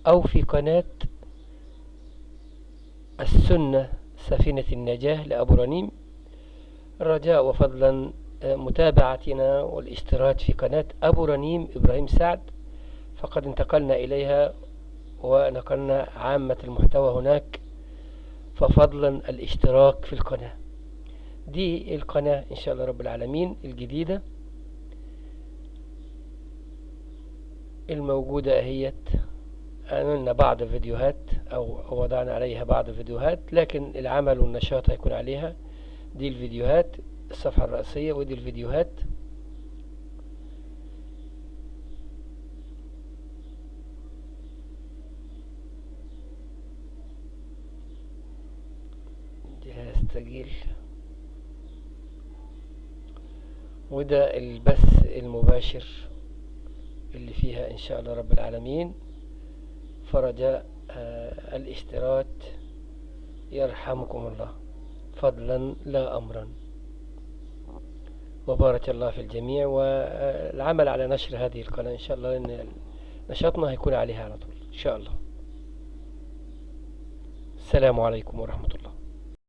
أو في قناة السنة سفينة النجاة لأبو رنيم. رجاء وفضلا متابعتنا والاشتراك في قناة أبو رنيم إبراهيم سعد، فقد انتقلنا إليها ونقلنا عامة المحتوى هناك، ففضلا الاشتراك في القناة. دي القناة إن شاء الله رب العالمين الجديدة الموجودة أهيت. عملنا بعض فيديوهات أو وضعنا عليها بعض فيديوهات، لكن العمل والنشاط هيكون عليها. دي الفيديوهات، الصفحة الرئيسية، ودي الفيديوهات. جهاز تسجيل، وده البث المباشر اللي فيها إن شاء الله رب العالمين. فرجاء الاشتراك يرحمكم الله، فضلا لا أمرا. وبارك الله في الجميع، والعمل على نشر هذه القناة إن شاء الله، لأن نشاطنا هيكون عليها على طول إن شاء الله. السلام عليكم ورحمة الله.